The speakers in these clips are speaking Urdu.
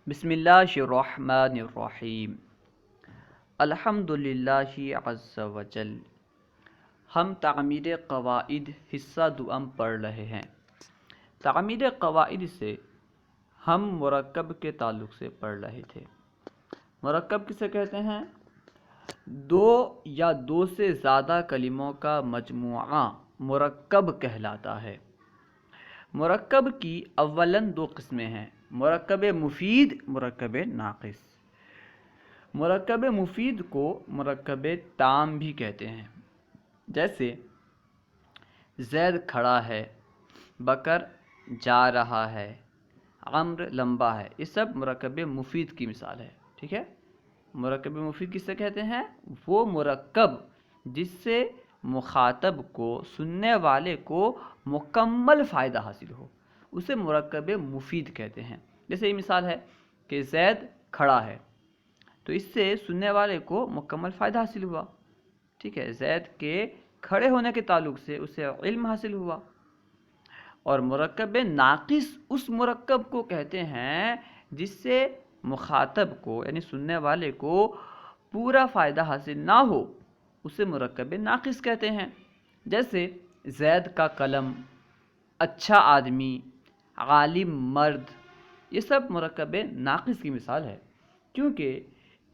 بسم اللہ الرحمن الرحیم الحمد للہ عز وجل۔ ہم تعمیر قواعد حصہ دوم پڑھ رہے ہیں۔ تعمیر قواعد سے ہم مرکب کے تعلق سے پڑھ رہے تھے۔ مرکب کسے کہتے ہیں؟ دو یا دو سے زیادہ کلموں کا مجموعہ مرکب کہلاتا ہے۔ مرکب کی اولاً دو قسمیں ہیں، مرکب مفید، مرکب ناقص۔ مرکب مفید کو مرکب تام بھی کہتے ہیں، جیسے زید کھڑا ہے، بکر جا رہا ہے، عمر لمبا ہے۔ یہ سب مرکب مفید کی مثال ہے، ٹھیک ہے۔ مرکب مفید کسے کہتے ہیں؟ وہ مرکب جس سے مخاطب کو، سننے والے کو مکمل فائدہ حاصل ہو، اسے مرکب مفید کہتے ہیں۔ جیسے یہ مثال ہے کہ زید کھڑا ہے، تو اس سے سننے والے کو مکمل فائدہ حاصل ہوا، ٹھیک ہے۔ زید کے کھڑے ہونے کے تعلق سے اسے علم حاصل ہوا۔ اور مرکب ناقص اس مرکب کو کہتے ہیں جس سے مخاطب کو یعنی سننے والے کو پورا فائدہ حاصل نہ ہو، اسے مرکب ناقص کہتے ہیں۔ جیسے زید کا قلم، اچھا آدمی، عالم مرد، یہ سب مرکب ناقص کی مثال ہے، کیونکہ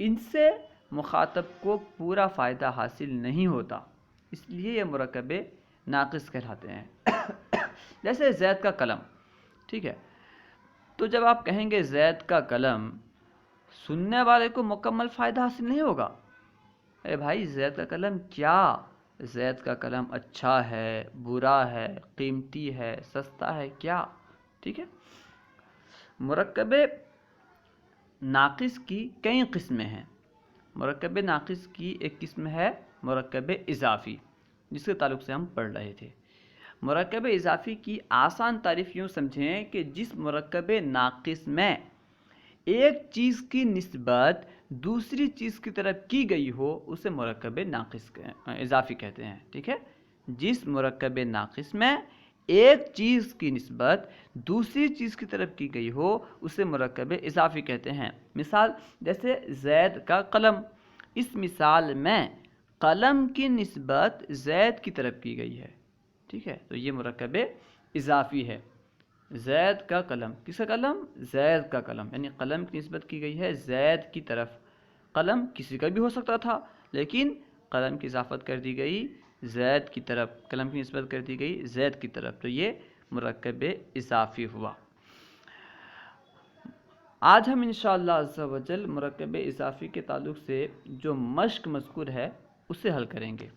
ان سے مخاطب کو پورا فائدہ حاصل نہیں ہوتا، اس لیے یہ مرکب ناقص کہلاتے ہیں۔ جیسے زید کا قلم، ٹھیک ہے، تو جب آپ کہیں گے زید کا قلم، سننے والے کو مکمل فائدہ حاصل نہیں ہوگا۔ اے بھائی، زید کا قلم کیا؟ زید کا قلم اچھا ہے، برا ہے، قیمتی ہے، سستا ہے، کیا؟ ٹھیک ہے۔ مرکب ناقص کی کئی قسمیں ہیں۔ مرکب ناقص کی ایک قسم ہے مرکب اضافی، جس کے تعلق سے ہم پڑھ رہے تھے۔ مرکب اضافی کی آسان تعریف یوں سمجھیں کہ جس مرکب ناقص میں ایک چیز کی نسبت دوسری چیز کی طرف کی گئی ہو، اسے مرکب ناقص اضافی کہتے ہیں، ٹھیک ہے۔ جس مرکب ناقص میں ایک چیز کی نسبت دوسری چیز کی طرف کی گئی ہو، اسے مرکب اضافی کہتے ہیں۔ مثال جیسے زید کا قلم، اس مثال میں قلم کی نسبت زید کی طرف کی گئی ہے، ٹھیک ہے، تو یہ مرکب اضافی ہے۔ زید کا قلم، کس کا قلم؟ زید کا قلم، یعنی قلم کی نسبت کی گئی ہے زید کی طرف۔ قلم کسی کا بھی ہو سکتا تھا، لیکن قلم کی اضافت کر دی گئی زید کی طرف، قلم کی نسبت کر دی گئی زید کی طرف، تو یہ مرکب اضافی ہوا۔ آج ہم انشاءاللہ عز و جل مرکب اضافی کے تعلق سے جو مشق مذکور ہے اسے حل کریں گے۔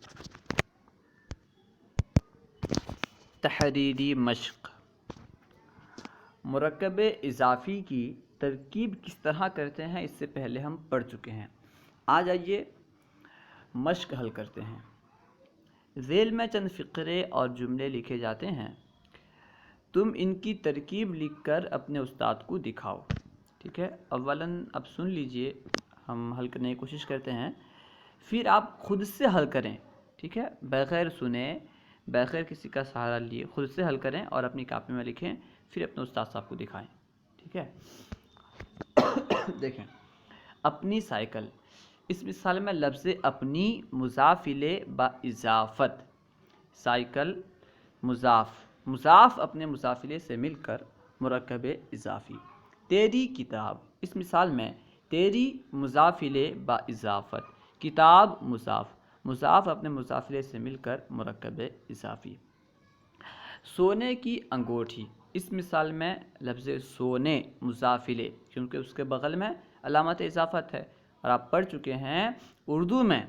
تحریری مشق۔ مرکب اضافی کی ترکیب کس طرح کرتے ہیں اس سے پہلے ہم پڑھ چکے ہیں۔ آج آئیے مشق حل کرتے ہیں۔ ذیل میں چند فقرے اور جملے لکھے جاتے ہیں، تم ان کی ترکیب لکھ کر اپنے استاد کو دکھاؤ، ٹھیک ہے۔ اولاً اب سن لیجئے، ہم حل کرنے کی کوشش کرتے ہیں، پھر آپ خود سے حل کریں، ٹھیک ہے، بغیر سنے، بغیر کسی کا سہارا لیے خود سے حل کریں اور اپنی کاپی میں لکھیں، پھر اپنے استاد صاحب کو دکھائیں، ٹھیک ہے۔ دیکھیں، اپنی سائیکل، اس مثال میں لفظ اپنی مضاف الیہ با اضافت، سائیکل مضاف، مضاف اپنے مضاف الیہ سے مل کر مرکب اضافی۔ تیری کتاب، اس مثال میں تیری مضاف الیہ با اضافت، کتاب مضاف، مضاف اپنے مضاف الیہ سے مل کر مرکب اضافی۔ سونے کی انگوٹھی، اس مثال میں لفظ سونے مضاف الیہ، کیونکہ اس کے بغل میں علامت اضافت ہے، اور آپ پڑھ چکے ہیں اردو میں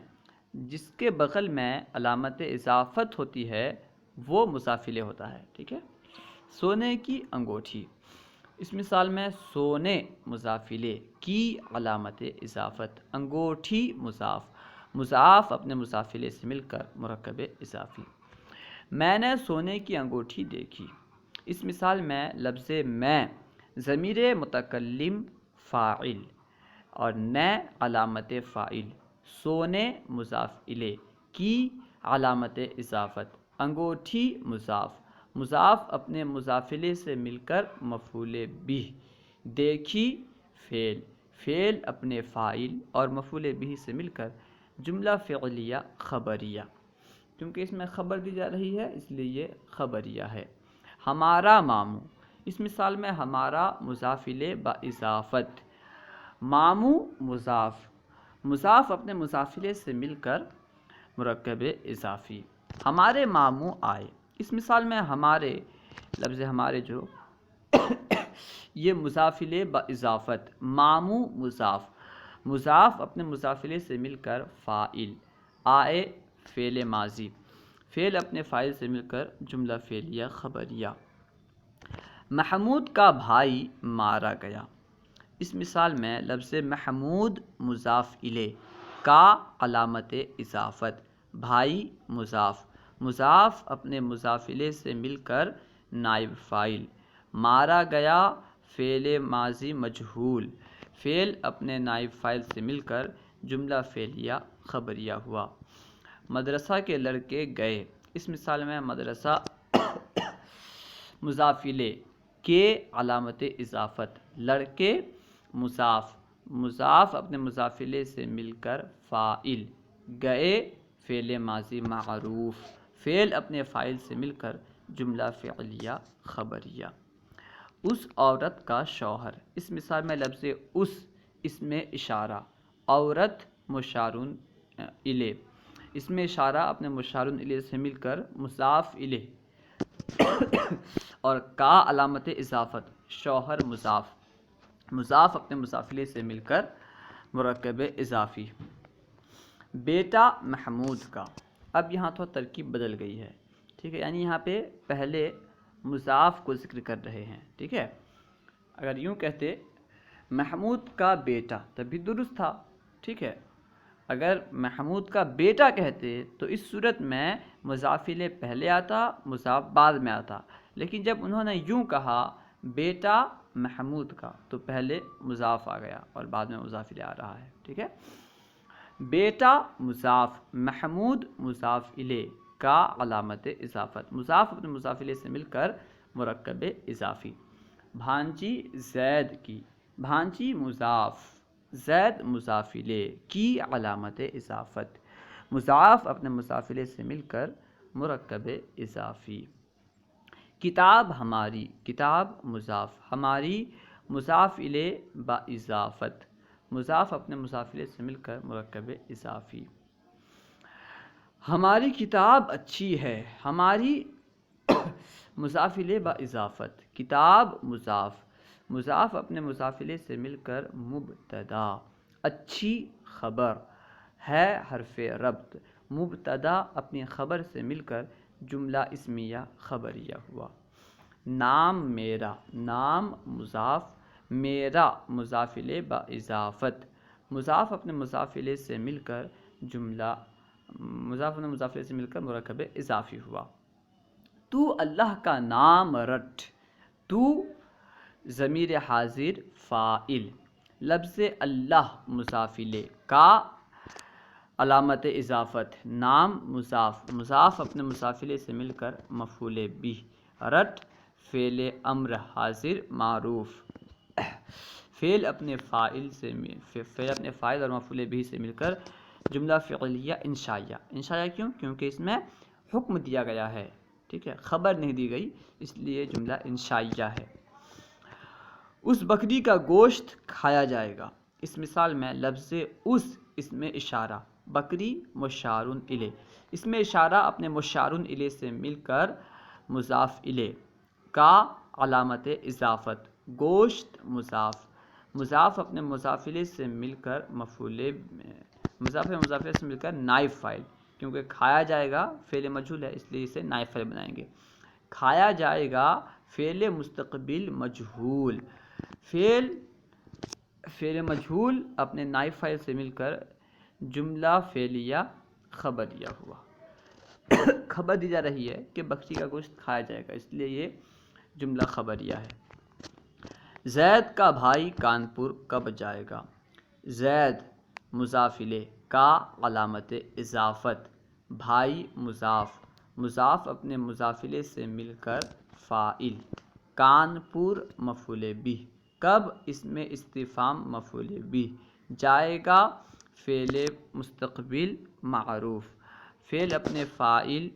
جس کے بغل میں علامت اضافت ہوتی ہے وہ مضاف الیہ ہوتا ہے، ٹھیک ہے۔ سونے کی انگوٹھی، اس مثال میں سونے مضاف الیہ کی علامت اضافت، انگوٹھی مضاف، مضاف اپنے مضاف الیہ سے مل کر مرکب اضافی۔ میں نے سونے کی انگوٹھی دیکھی، اس مثال میں لفظ میں ضمیر متکلم فاعل اور نے علامت فاعل، سونے مضاف الیہ کی علامت اضافت، انگوٹھی مضاف، مضاف اپنے مضاف الیہ سے مل کر مفعول بہ، دیکھی فعل، فعل اپنے فاعل اور مفعول بھی سے مل کر جملہ فعلیہ خبریہ، کیونکہ اس میں خبر دی جا رہی ہے اس لیے یہ خبریہ ہے۔ ہمارا ماموں، اس مثال میں ہمارا مضاف الیہ با اضافت، ماموں مضاف، مضاف اپنے مضاف الیہ سے مل کر مرکب اضافی۔ ہمارے ماموں آئے، اس مثال میں ہمارے لفظ ہمارے جو یہ مضاف الیہ با اضافت، ماموں مضاف، مضاف اپنے مضاف الیہ سے مل کر فاعل، آئے فعل ماضی، فعل اپنے فاعل سے مل کر جملہ فعلیہ خبریہ۔ محمود کا بھائی مارا گیا، اس مثال میں لفظ محمود مضاف الیہ کا علامت اضافت، بھائی مضاف، مضاف اپنے مضاف الیہ سے مل کر نائب فاعل، مارا گیا فعل ماضی مجہول، فعل اپنے نائب فاعل سے مل کر جملہ فعلیہ خبریہ ہوا۔ مدرسہ کے لڑکے گئے، اس مثال میں مدرسہ مضاف الیہ کے علامت اضافت، لڑکے مضاف، مضاف اپنے مضاف الیہ سے مل کر فاعل، گئے فعل ماضی معروف، فعل اپنے فاعل سے مل کر جملہ فعلیہ خبریہ۔ اس عورت کا شوہر، اس مثال میں لفظ اس میں اشارہ، عورت مشار الیہ، اس میں اشارہ اپنے مشار الیہ سے مل کر مضاف الیہ اور کا علامت اضافت، شوہر مضاف، مضاف اپنے مضاف الیہ سے مل کر مرکب اضافی۔ بیٹا محمود کا، اب یہاں تو ترکیب بدل گئی ہے، ٹھیک ہے، یعنی یہاں پہ پہلے مضاف کو ذکر کر رہے ہیں، ٹھیک ہے، اگر یوں کہتے محمود کا بیٹا تب بھی درست تھا، ٹھیک ہے، اگر محمود کا بیٹا کہتے تو اس صورت میں مضاف الیہ پہلے آتا، مضاف بعد میں آتا، لیکن جب انہوں نے یوں کہا بیٹا محمود کا تو پہلے مضاف آ گیا اور بعد میں مضاف الیہ آ رہا ہے، ٹھیک ہے۔ بیٹا مضاف، محمود مضاف الیہ کا علامت اضافت، مضاف اپنے مضاف الیہ سے مل کر مرکب اضافی۔ بھانجی زید کی، بھانجی مضاف، زید مضاف الیہ کی علامت اضافت، مضاف اپنے مضاف الیہ سے مل کر مرکب اضافی۔ کتاب ہماری، کتاب مضاف، ہماری مضاف الیہ با اضافت، مضاف اپنے مضاف الیہ سے مل کر مرکب اضافی۔ ہماری کتاب اچھی ہے، ہماری مضاف الیہ با اضافت، کتاب مضاف، مضاف اپنے مضاف الیہ سے مل کر مبتدا، اچھی خبر، ہے حرف ربط، مبتدا اپنی خبر سے مل کر جملہ اسمیہ خبریہ ہوا۔ نام میرا، نام مضاف، میرا مضاف الیہ با اضافت، مضاف اپنے مضاف الیہ سے مل کر جملہ، مضاف اپنے مضاف الیہ سے مل کر مرکب اضافی ہوا۔ تو اللہ کا نام رٹ، تو ضمیر حاضر فاعل، لفظ اللہ مضاف الیہ کا علامت اضافت، نام مضاف، مضاف اپنے مضاف الیہ سے مل کر مفعول بھی، رٹ فعل امر حاضر معروف، فعل اپنے فاعل سے، فعل اپنے فاعل اور مفعول بھی سے مل کر جملہ فعلیہ انشائیہ، انشائیہ کیوں؟ کیونکہ اس میں حکم دیا گیا ہے، ٹھیک ہے، خبر نہیں دی گئی، اس لیے جملہ انشائیہ ہے۔ اس بکری کا گوشت کھایا جائے گا، اس مثال میں لفظ اس میں اشارہ، بکری مشار الیہ، اس میں اشارہ اپنے مشار الیہ سے مل کر مضاف الیہ کا علامت اضافت، گوشت مضاف، مضاف اپنے مضاف الیہ سے مل کر مفعول، مضاف مضاف الیہ سے مل کر نائب فاعل، کیونکہ کھایا جائے گا فعل مجہول ہے اس لیے اسے نائب فاعل بنائیں گے۔ کھایا جائے گا فعل مستقبل مجہول، فعل مجہول اپنے نائب فاعل سے مل کر جملہ فعلیہ خبریہ ہوا۔ خبر دی جا رہی ہے کہ بکری کا گوشت کھایا جائے گا، اس لیے یہ جملہ خبریہ ہے۔ زید کا بھائی کانپور کب جائے گا، زید مضاف الیہ کا علامت اضافت، بھائی مضاف، مضاف اپنے مضاف الیہ سے مل کر فاعل، کانپور مفعول بھی، کب اس میں استفہام مفعول بھی، جائے گا فعل مستقبل معروف، فعل اپنے فاعل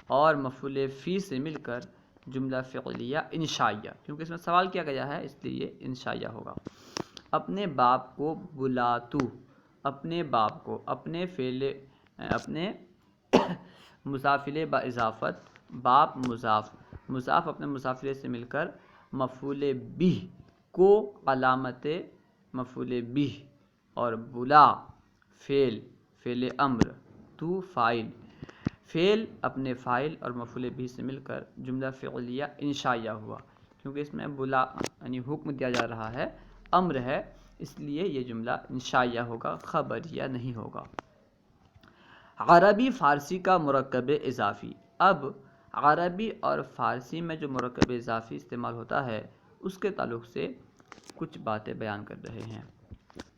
اور مفعول فی سے مل کر جملہ فعلیہ انشائیہ، کیونکہ اس میں سوال کیا گیا ہے اس لیے یہ انشائیہ ہوگا۔ اپنے باپ کو بلا تو، اپنے باپ کو، اپنے فعل اپنے مضاف الیہ با اضافت، باپ مضاف، مضاف اپنے مضاف الیہ سے مل کر مفعول بھی کو علامت مفعول بھی، اور بلا فعل امر، تو فاعل، فعل اپنے فاعل اور مفعول بھی سے مل کر جملہ فعلیہ انشائیہ ہوا، کیونکہ اس میں بلا یعنی حکم دیا جا رہا ہے، امر ہے، اس لیے یہ جملہ انشائیہ ہوگا، خبریہ نہیں ہوگا۔ عربی فارسی کا مرکب اضافی، اب عربی اور فارسی میں جو مرکب اضافی استعمال ہوتا ہے اس کے تعلق سے کچھ باتیں بیان کر رہے ہیں۔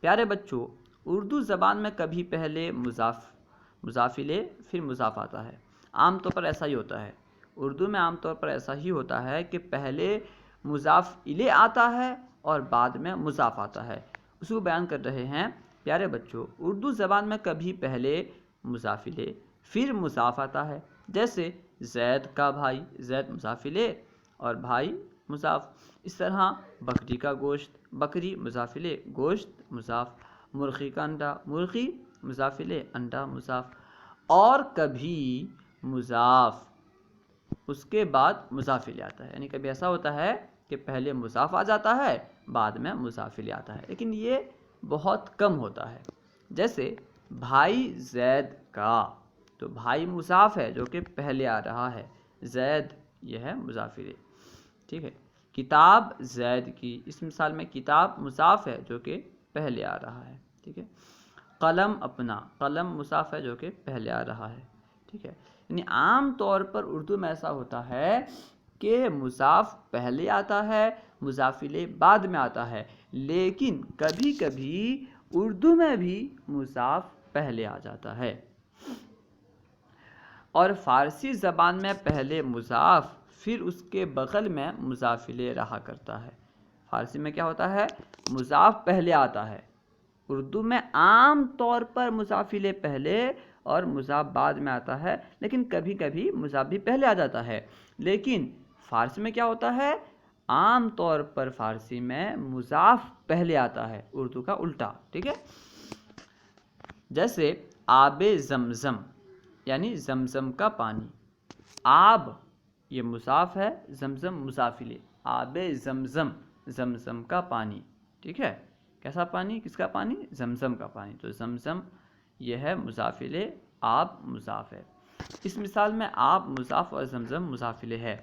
پیارے بچوں، اردو زبان میں کبھی پہلے مضاف الیہ پھر مضاف آتا ہے، عام طور پر ایسا ہی ہوتا ہے، اردو میں عام طور پر ایسا ہی ہوتا ہے کہ پہلے مضاف الیہ آتا ہے اور بعد میں مضاف آتا ہے، اس کو بیان کر رہے ہیں۔ پیارے بچوں، اردو زبان میں کبھی پہلے مضاف الیہ پھر مضاف آتا ہے، جیسے زید کا بھائی، زید مضاف الیہ اور بھائی مضاف، اس طرح بکری کا گوشت، بکری مضاف الیہ، گوشت مضاف، مرغی کا انڈا، مرغی مضاف الیہ، انڈا مضاف، اور کبھی مضاف اس کے بعد مضاف الیہ آتا ہے، یعنی کبھی ایسا ہوتا ہے کہ پہلے مضاف آ جاتا ہے بعد میں مضاف الیہ آتا ہے، لیکن یہ بہت کم ہوتا ہے۔ جیسے بھائی زید کا، تو بھائی مضاف ہے جو کہ پہلے آ رہا ہے، زید یہ ہے مضاف الیہ، ٹھیک ہے۔ کتاب زید کی، اس مثال میں کتاب مضاف ہے جو کہ پہلے آ رہا ہے، ٹھیک ہے۔ قلم اپنا، قلم مضاف ہے جو کہ پہلے آ رہا ہے، ٹھیک ہے۔ یعنی عام طور پر اردو میں ایسا ہوتا ہے کہ مضاف پہلے آتا ہے، مضاف الیہ بعد میں آتا ہے، لیکن کبھی کبھی اردو میں بھی مضاف پہلے آ جاتا ہے، اور فارسی زبان میں پہلے مضاف پھر اس کے بغل میں مضاف الیہ رہا کرتا ہے۔ فارسی میں کیا ہوتا ہے، مضاف پہلے آتا ہے، اردو میں عام طور پر مضاف الیہ پہلے اور مضاف بعد میں آتا ہے، لیکن کبھی کبھی مضاف بھی پہلے آ جاتا ہے، لیکن فارسی میں کیا ہوتا ہے، عام طور پر فارسی میں مضاف پہلے آتا ہے، اردو کا الٹا، ٹھیک ہے۔ جیسے آب زمزم یعنی زمزم کا پانی، آب یہ مضاف ہے، زمزم مضاف الیہ، آب زمزم، زمزم کا پانی، ٹھیک ہے۔ کیسا پانی، کس کا پانی، زمزم کا پانی، تو زمزم یہ ہے مضاف الیہ، آب مضاف ہے۔ اس مثال میں آب مضاف اور زمزم مضاف الیہ ہے،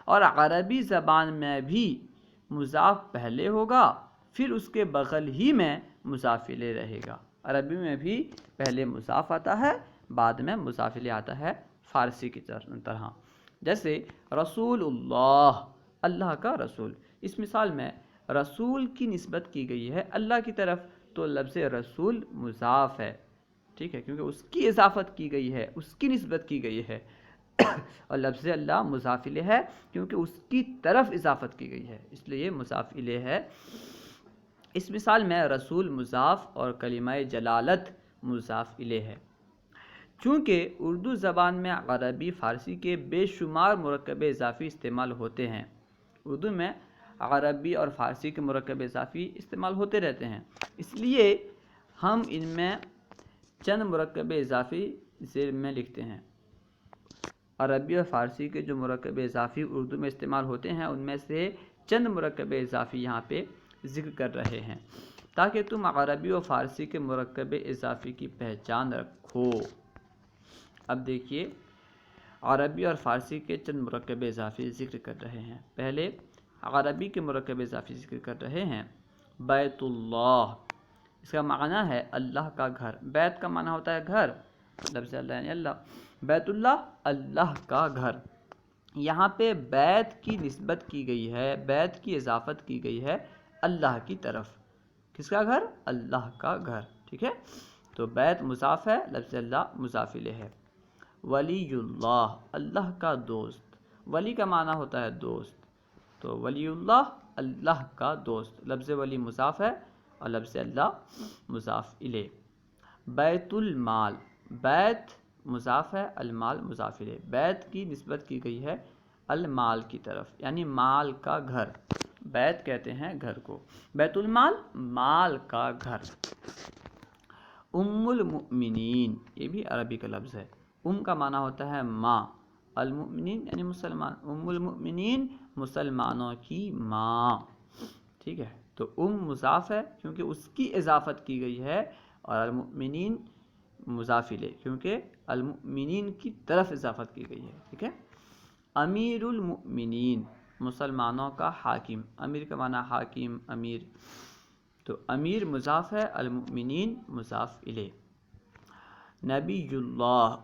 اور عربی زبان میں بھی مضاف پہلے ہوگا پھر اس کے بغل ہی میں مضاف الیہ رہے گا، عربی میں بھی پہلے مضاف آتا ہے بعد میں مضاف الیہ آتا ہے، فارسی کی طرح۔ جیسے رسول اللہ، اللہ کا رسول، اس مثال میں رسول کی نسبت کی گئی ہے اللہ کی طرف، تو لفظ رسول مضاف ہے، ٹھیک ہے، کیونکہ اس کی اضافت کی گئی ہے، اس کی نسبت کی گئی ہے، اور لفظ اللہ مضاف الیہ ہے کیونکہ اس کی طرف اضافت کی گئی ہے، اس لیے یہ مضاف الیہ ہے۔ اس مثال میں رسول مضاف اور کلمہ جلالت مضاف الیہ ہے۔ چونکہ اردو زبان میں عربی فارسی کے بے شمار مرکب اضافی استعمال ہوتے ہیں، اردو میں عربی اور فارسی کے مرکب اضافی استعمال ہوتے رہتے ہیں، اس لیے ہم ان میں چند مرکب اضافی ذیل میں لکھتے ہیں۔ عربی اور فارسی کے جو مرکب اضافی اردو میں استعمال ہوتے ہیں ان میں سے چند مرکب اضافی یہاں پہ ذکر کر رہے ہیں تاکہ تم عربی و فارسی کے مرکب اضافی کی پہچان رکھو۔ اب دیکھیے عربی اور فارسی کے چند مرکب اضافی ذکر کر رہے ہیں۔ پہلے عربی کے مرکب اضافی ذکر کر رہے ہیں، بیت اللہ، اس کا معنی ہے اللہ کا گھر، بیت کا معنی ہوتا ہے گھر، لفظ اللہ یعنی اللہ، بیت اللہ اللہ کا گھر، یہاں پہ بیت کی نسبت کی گئی ہے، بیت کی اضافت کی گئی ہے اللہ کی طرف، کس کا گھر، اللہ کا گھر، ٹھیک ہے، تو بیت مضاف ہے، لفظ اللہ مضاف الیہ ہے۔ ولی اللہ، اللہ کا دوست، ولی کا معنی ہوتا ہے دوست، تو ولی اللہ اللہ کا دوست، لفظ ولی مضاف ہے اور لفظ اللہ مضاف الیہ۔ بیت المال، بیت مضاف ہے، المال مضاف الیہ، بیت کی نسبت کی گئی ہے المال کی طرف، یعنی مال کا گھر، بیت کہتے ہیں گھر کو، بیت المال مال کا گھر۔ ام المؤمنین، یہ بھی عربی کا لفظ ہے، ام کا معنی ہوتا ہے ماں، المؤمنین یعنی مسلمان، ام المؤمنین مسلمانوں کی ماں، ٹھیک ہے۔ تو ام مضاف ہے کیونکہ اس کی اضافت کی گئی ہے، اور المؤمنین مضاف الیہ کیونکہ المؤمنین کی طرف اضافت کی گئی ہے، ٹھیک ہے۔ امیر المؤمنین مسلمانوں کا حاکم، امیر کا معنی حاکم، امیر، تو امیر مضاف ہے، المؤمنین مضاف الیہ۔ نبی اللہ،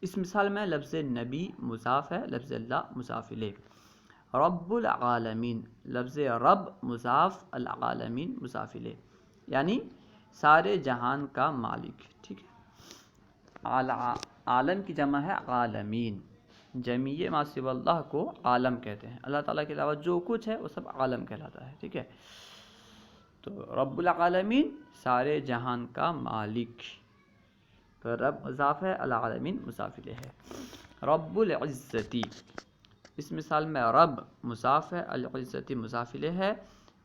اس مثال میں لفظ نبی مضاف ہے، لفظ اللہ مضاف الیہ۔ رب العالمین، لفظ رب مضاف، العالمین مضاف الیہ، یعنی سارے جہان کا مالک، ٹھیک ہے۔ عالم کی جمع ہے عالمین، جمیع ما سوی اللہ کو عالم کہتے ہیں، اللہ تعالیٰ کے علاوہ جو کچھ ہے وہ سب عالم کہلاتا ہے، ٹھیک ہے۔ تو رب العالمین سارے جہان کا مالک، تو رب مضاف ہے، العالمین مضاف الیہ ہے۔ رب العزتی، اس مثال میں رب مضاف ہے، العزتی مضاف الیہ ہے،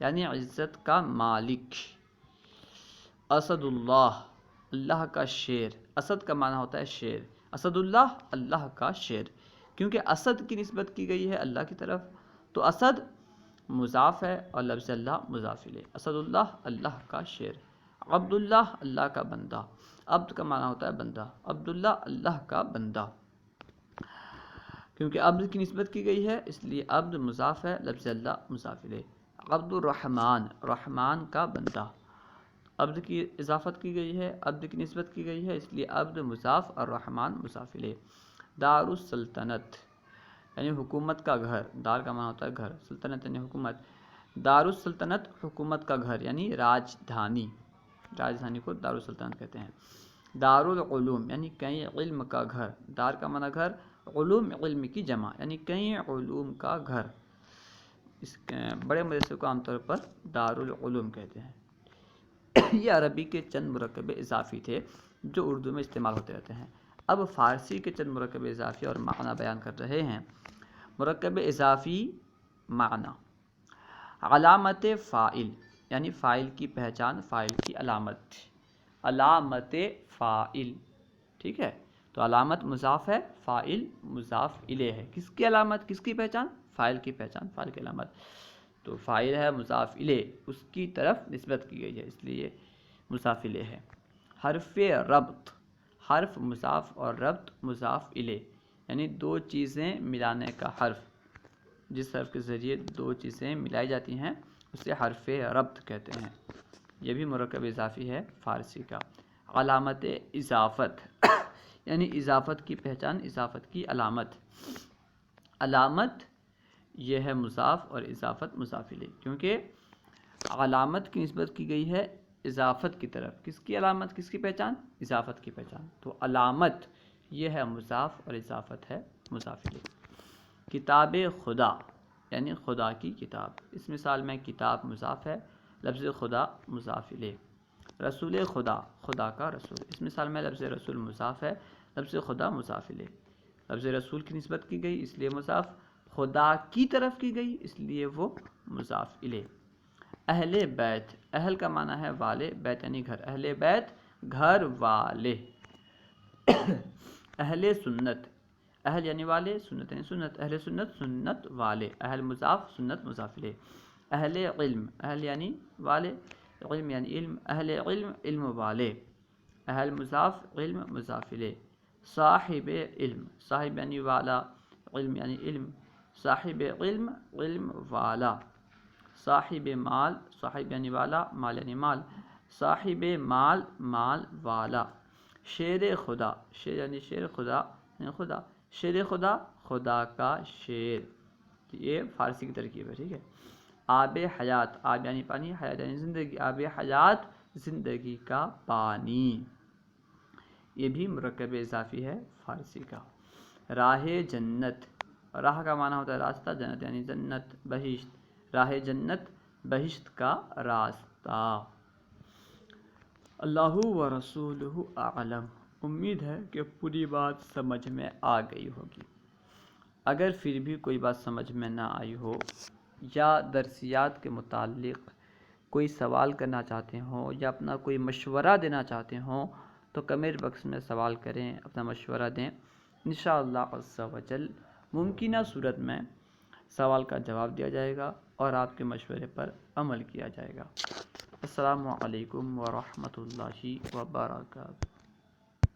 یعنی عزت کا مالک۔ اسد اللہ، اللہ کا شیر، اسد کا معنی ہوتا ہے شیر، اسد اللہ، اللہ کا شیر، کیونکہ اسد کی نسبت کی گئی ہے اللہ کی طرف، تو اسد مضاف ہے اور لفظ اللہ مضاف الیہ، اسد اللہ، اللہ کا شیر۔ عبد اللہ، اللہ کا بندہ، عبد کا معنی ہوتا ہے بندہ، عبد اللہ، اللہ کا بندہ، کیونکہ عبد کی نسبت کی گئی ہے اس لیے عبد مضاف ہے، لفظ اللہ مضاف الیہ۔ عبد الرحمن، رحمان کا بندہ، عبد کی اضافت کی گئی ہے، عبد کی نسبت کی گئی ہے اس لیے عبد مضاف اور رحمان مضاف الیہ۔ دار السلطنت، یعنی حکومت کا گھر، دار کا معنی ہوتا ہے گھر، سلطنت یعنی حکومت، دار السلطنت حکومت کا گھر یعنی راجدھانی، راجدھانی کو دار السلطنت کہتے ہیں۔ دار العلوم، یعنی کئی علم کا گھر، دار کا معنی گھر، علوم علم کی جمع، یعنی کئی علوم کا گھر، اس بڑے مدرسے کو عام طور پر دار العلوم کہتے ہیں۔ یہ عربی کے چند مرکب اضافی تھے جو اردو میں استعمال ہوتے رہتے ہیں۔ اب فارسی کے چند مرکب اضافی اور معنی بیان کر رہے ہیں۔ مرکب اضافی معنی، علامت فاعل، یعنی فاعل کی پہچان، فاعل کی علامت، علامت فاعل، ٹھیک ہے۔ تو علامت مضاف ہے، فاعل مضاف الیہ ہے، کس کی علامت، کس کی پہچان، فاعل کی پہچان، فاعل کی علامت، تو فاعل ہے مضاف الیہ، اس کی طرف نسبت کی گئی ہے اس لیے مضاف الیہ ہے۔ حرف ربط، حرف مضاف اور ربط مضاف الیہ، یعنی دو چیزیں ملانے کا حرف، جس حرف کے ذریعے دو چیزیں ملائی جاتی ہیں اسے حرف ربط کہتے ہیں، یہ بھی مرکب اضافی ہے فارسی کا۔ علامت اضافت، یعنی اضافت کی پہچان، اضافت کی علامت، علامت یہ ہے مضاف اور اضافت مضاف الیہ، کیونکہ علامت کی نسبت کی گئی ہے اضافت کی طرف، کس کی علامت، کس کی پہچان، اضافت کی پہچان، تو علامت یہ ہے مضاف اور اضافت ہے مضاف الیہ۔ کتاب خدا، یعنی خدا کی کتاب، اس مثال میں کتاب مضاف ہے، لفظ خدا مضاف الیہ۔ رسول خدا، خدا کا رسول، اس مثال میں لفظ رسول مضاف ہے، لفظ خدا مضاف الیہ، لفظ رسول کی نسبت کی گئی اس لیے مضاف، خدا کی طرف کی گئی اس لیے وہ مضاف الیہ۔ اہل بیت، اہل کا معنی ہے والے، بیت یعنی گھر، اہل بیت گھر والے۔ اہل سنت، اہل یعنی والے، سنت یعنی سنت، اہل سنت سنت والے، اہل مضاف، سنت مضاف الیہ۔ اہل علم، اہل یعنی والے، علم یعنی علم، اہل علم علم والے، اہل مضاف، علم مضاف الیہ۔ صاحب علم، صاحب یعنی والا، علم یعنی علم، صاحب علم علم والا۔ صاحب مال، صاحب یعنی والا، مال یعنی مال، صاحب مال مال والا۔ شیر خدا، شیر یعنی شیر، خدا یعنی خدا، شیر خدا خدا کا شیر، یہ فارسی کی ترکیب ہے، ٹھیک ہے۔ آب حیات، آب یعنی پانی، حیات یعنی زندگی، آب حیات زندگی کا پانی، یہ بھی مرکب اضافی ہے فارسی کا۔ راہ جنت، راہ کا معنی ہوتا ہے راستہ، جنت یعنی جنت بہشت، راہ جنت بہشت کا راستہ۔ اللہ و رسولہ اعلم۔ امید ہے کہ پوری بات سمجھ میں آ گئی ہوگی۔ اگر پھر بھی کوئی بات سمجھ میں نہ آئی ہو یا درسیات کے متعلق کوئی سوال کرنا چاہتے ہوں یا اپنا کوئی مشورہ دینا چاہتے ہوں تو کمنٹ باکس میں سوال کریں، اپنا مشورہ دیں۔ انشاءاللہ عز و جل ممکنہ صورت میں سوال کا جواب دیا جائے گا اور آپ کے مشورے پر عمل کیا جائے گا۔ السلام علیکم ورحمۃ اللہ وبرکاتہ۔